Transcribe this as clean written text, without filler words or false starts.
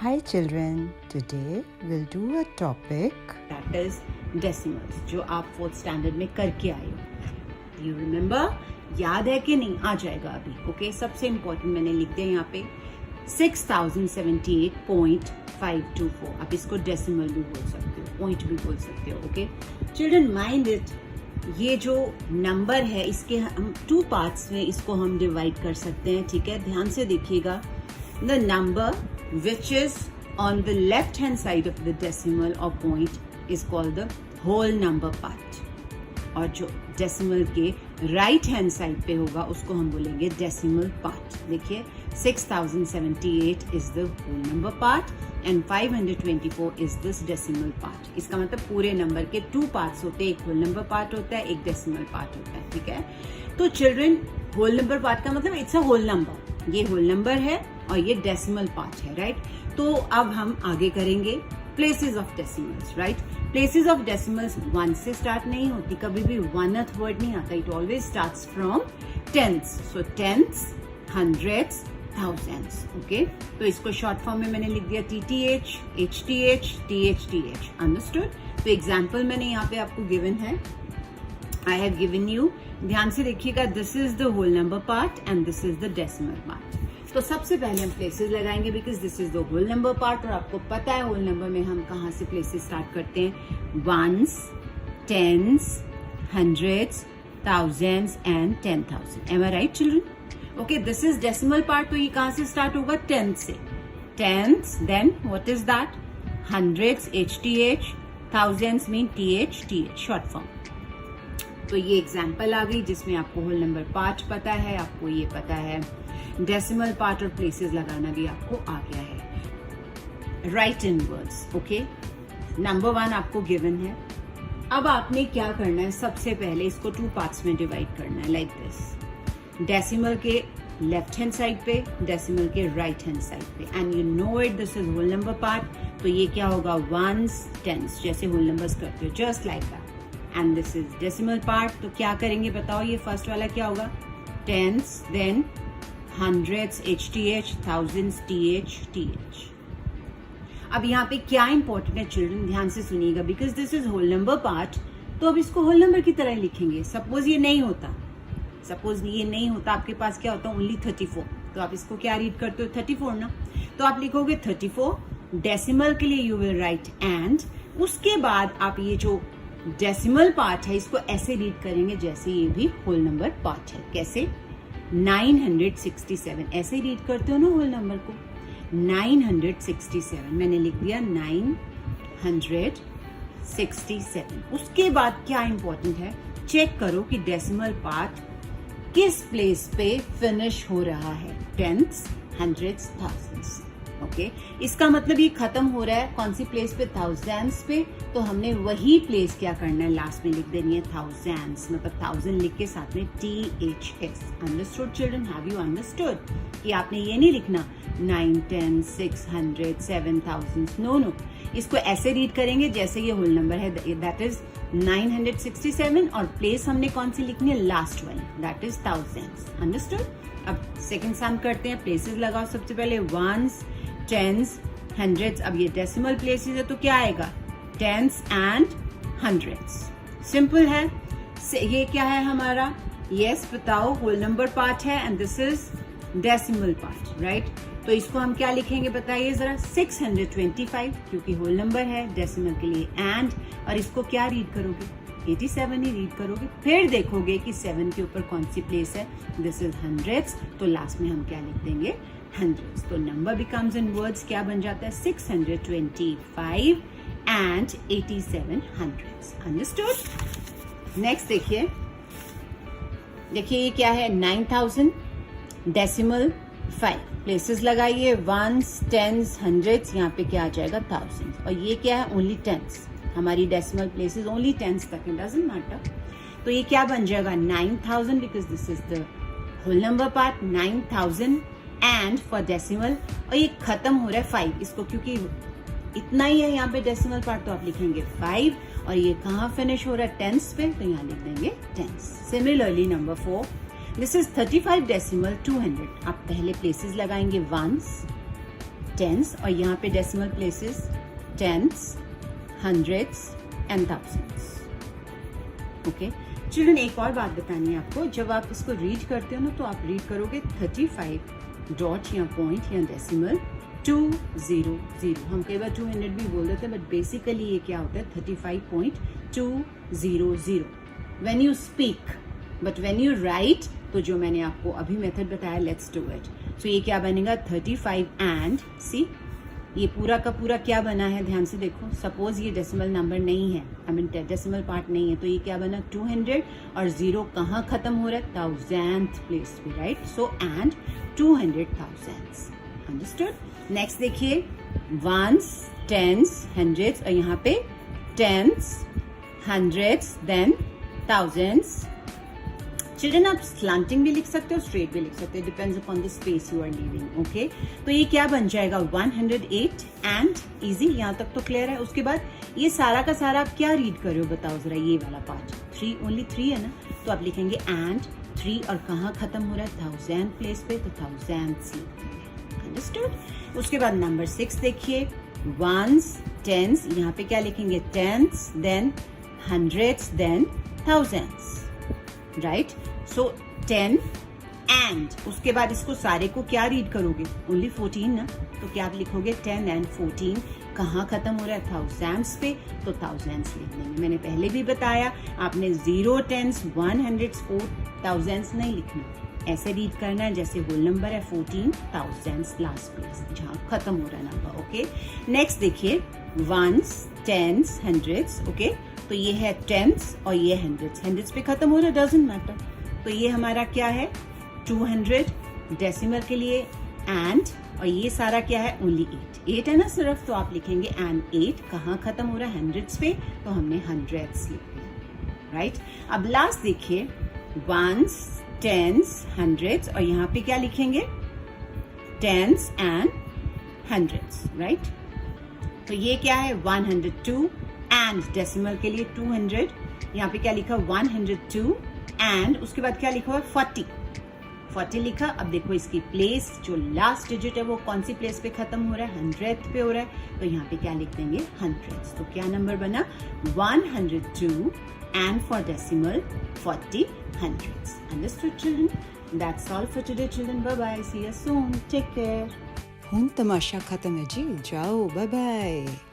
Hi children, today we'll do a topic that is decimals, जो आप 4th standard में करके आए हो. You remember? याद है कि नहीं? आ जाएगा अभी. ओके, सबसे इम्पोर्टेंट मैंने लिख दिया यहाँ पे 6078.524. आप इसको डेसिमल भी बोल सकते हो, पॉइंट भी बोल सकते हो. ओके चिल्ड्रन, माइंड इट, ये जो नंबर है इसके हम 2 पार्ट्स में इसको हम डिवाइड कर सकते हैं. ठीक है, ध्यान से देखिएगा. The number which is on the left hand side of the decimal or point is called the whole number part, और जो decimal के right hand side पे होगा उसको हम बोलेंगे decimal part. देखिए 6078 is the whole number part and 524 is this decimal part. इसका मतलब पूरे नंबर के 2 parts होते हैं, एक whole number part होता है, एक decimal part होता है. ठीक है, तो children whole number part का मतलब it's a whole number. ये whole number है और ये डेसिमल पार्ट है, राइट. तो अब हम आगे करेंगे places of decimals, right. Places of decimals 1 से स्टार्ट नहीं होती, कभी भी 1th वर्ड नहीं आता. It always starts from tenths. So tenths, hundreds, thousands. Okay, तो इसको शॉर्ट फॉर्म में मैंने लिख दिया TTH, HTH, THTH. अंडरस्टूड. तो एग्जाम्पल मैंने यहाँ पे आपको गिवन है, आई हैव गिवन यू. ध्यान से देखिएगा, this is the whole number part and this is the decimal part. तो सबसे पहले हम प्लेसेस लगाएंगे because this is the whole number part, और आपको पता है होल नंबर में हम कहाँ से प्लेसेस स्टार्ट करते हैं. 1s, 10s, 100s, thousands and 10,000. Am I right children? Okay, this is decimal part. तो ये कहाँ से स्टार्ट होगा? 10 से. Tens, then what is that? Hundreds, HTH, thousands mean THTH, short form. तो ये एग्जाम्पल आ गई जिसमें आपको होल नंबर पार्ट पता है, आपको ये पता है डेसिमल पार्ट और प्लेसेस लगाना भी आपको आ गया है. राइट इन वर्ड्स. ओके, नंबर 1 आपको गिवन है. अब आपने क्या करना है, सबसे पहले इसको 2 पार्ट्स में डिवाइड करना है, लाइक दिस. डेसिमल के लेफ्ट हैंड साइड पे, डेसिमल के राइट हैंड साइड पे, and you know it, this is whole number part. तो ये क्या होगा? 1s, 10s, जैसे होल नंबर्स करते हो, just like that. And this is decimal part. तो क्या करेंगे बताओ, ये फर्स्ट वाला क्या होगा? 10s, then hundreds, HTH, thousands, THTH. अब यहाँ पे क्या इंपॉर्टेंट है चिल्ड्रन, ध्यान से सुनिएगा, because this is whole number part. तो अब इसको होल नंबर की तरह लिखेंगे. सपोज ये नहीं होता, आपके पास क्या होता? ओनली 34. तो आप इसको क्या रीड करते हो? 34 ना. तो आप लिखोगे 34. डेसिमल के लिए यू विल राइट एंड. उसके बाद आप ये जो डेसिमल पार्ट है इसको ऐसे रीड करेंगे जैसे ये भी होल नंबर पार्ट है. कैसे? 967. ऐसे रीड करते हो ना होल नंबर को. 967 मैंने लिख दिया 967. उसके बाद क्या इंपॉर्टेंट है, चेक करो कि डेसिमल पार्ट किस प्लेस पे फिनिश हो रहा है. टेंथ्स, हंड्रेड्स, थाउजेंड्स. ओके, इसका मतलब ये खत्म हो रहा है कौन सी प्लेस पे? थाउजेंड्स पे. तो हमने वही प्लेस क्या करना है, लास्ट में लिख देनी है थाउजेंड्स, मतलब 1000 लिख के साथ में THS. Understood children? Have you understood कि आपने ये नहीं लिखना 9, 10, 600, 7000. नो, इसको ऐसे रीड करेंगे जैसे ये होल नंबर है, दैट इज 967, और प्लेस हमने कौन सी लिखनी है? लास्ट वाली, दैट इज थाउजेंड्स. अंडरस्टूड. अब सेकंड सम करते हैं. प्लेसेस लगाओ. सबसे पहले 1s, 10s, 100s. अब ये डेसिमल प्लेसेस है तो क्या आएगा? 10s and 100s. सिंपल है. ये क्या है हमारा? यस, बताओ. होल नंबर पार्ट है and this is decimal part, right. तो इसको हम क्या लिखेंगे बताइए जरा? 625, क्योंकि होल नंबर है, डेसिमल के लिए एंड, और इसको क्या रीड करोगे? 87 ही रीड करोगे. फिर देखोगे कि 7 के ऊपर कौन सी प्लेस है. This is hundreds. तो लास्ट में हम क्या लिख देंगे? हंड्रेड्स. तो नंबर बिकम्स इन वर्ड्स क्या बन जाता है? 625 एंड 87 हंड्रेड्स. अंडरस्टूड. नेक्स्ट देखिए ये क्या है? 9000, डेसिमल 5. प्लेसेस लगाइए. 1s, 10s, 100s. यहाँ पे क्या आ जाएगा? थाउजेंड्स. और ये क्या है? Only 10s. हमारी डेसिमल प्लेसेस ओनली 10s तक है, डजंट मैटर. तो ये क्या बन जाएगा? 9000, because this is the whole number part. 9000 and for decimal, और ये खत्म हो रहा है 5. इसको क्योंकि इतना ही है यहाँ पे डेसिमल पार्ट, तो आप लिखेंगे 5. और ये कहाँ फिनिश हो रहा है? 10s पे, तो यहाँ लिख देंगे 10s. Similarly number 4, this is 35 decimal 200. आप पहले प्लेसेस लगाएंगे 1s, टेंस और यहाँ पे decimal places tens, hundreds and thousands. Okay children, एक और बात बतानी है आपको, जब आप इसको रीड करते हो ना तो आप रीड करोगे 35 डॉट या पॉइंट या डेसिमल 200। हम कई बार 200 भी बोल देते हैं, बट बेसिकली ये क्या होता है 35.200 when you speak, but when you right तो जो मैंने आपको अभी मेथड बताया, लेट्स डू इट। सो ये क्या बनेगा 35 एंड सी, ये पूरा का पूरा क्या बना है, ध्यान से देखो। सपोज ये डेसिमल नंबर नहीं है, आई मीन डेसिमल पार्ट नहीं है, तो ये क्या बना 200 और 0 कहाँ खत्म हो रहा है, 1000th प्लेस पे, right. So and 200 thousands, understood. Next देखिए वंस, टेंस, हंड्रेड्स और यहाँ पे tens, hundreds then thousands. Children आप स्लैंटिंग भी लिख सकते हो, स्ट्रेट भी लिख सकते हो, depends upon the space you are leaving. Okay तो ये क्या बन जाएगा 108 एंड इजी, यहाँ तक तो क्लियर है। उसके बाद ये सारा का सारा आप क्या रीड कर रहे हो बताओ जरा, ये वाला पार्ट 3, ओनली 3 है ना, तो आप लिखेंगे एंड 3 और कहाँ खत्म हो रहा है 1000 प्लेस पे, तो 1000 अंडरस्टूड। उसके बाद नंबर 6 देखिए वंस, टेंस, यहाँ पे क्या लिखेंगे tens then hundreds then thousands, right. So 10 and उसके बाद इसको सारे को क्या रीड करोगे, ओनली 14 ना, तो क्या आप लिखोगे 10 एंड 14 कहाँ खत्म हो रहा है थाउजेंड्स पे, तो थाउजेंड्स लिख देंगे। मैंने पहले भी बताया आपने 0 टेंस 100 1000s नहीं लिखना, ऐसे रीड करना है जैसे होल नंबर है 14 थाउजेंड्स लास्ट प्लेस जहाँ खत्म हो रहा है नंबर। ओके नेक्स्ट देखिए वंस, टेंस, हंड्रेड्स। ओके तो ये है टेंस और ये हंड्रेड्स, हंड्रेड्स पे खत्म हो रहा है, डजंट मैटर। तो ये हमारा क्या है 200 डेसिमल के लिए एंड, और ये सारा क्या है ओनली 8 है ना सिर्फ, तो आप लिखेंगे एंड 8 कहाँ खत्म हो रहा है हंड्रेड्स पे, तो हमने हंड्रेड्स लिख दिया, राइट। अब लास्ट देखिए वंस, टेंस, हंड्रेड्स और यहाँ पे क्या लिखेंगे टेंस एंड हंड्रेड्स, राइट। तो ये क्या है 102 एंड डेसिमल के लिए 200, यहाँ पे क्या लिखा 102 एंड उसके बाद क्या लिखा हुआ 40 लिखा। अब देखो इसकी प्लेस जो लास्ट डिजिट है वो कौन सी प्लेस पे खत्म हो रहा है 100th पे हो रहा है, तो यहाँ पे क्या लिख देंगे हंड्रेड्स। तो क्या नंबर बना 102 and for decimal 40 hundreds. Understood children? That's all for today children. Bye bye. See you soon. Take care. हुन तमाशा खत्म है जी, जाओ, बाय बाय।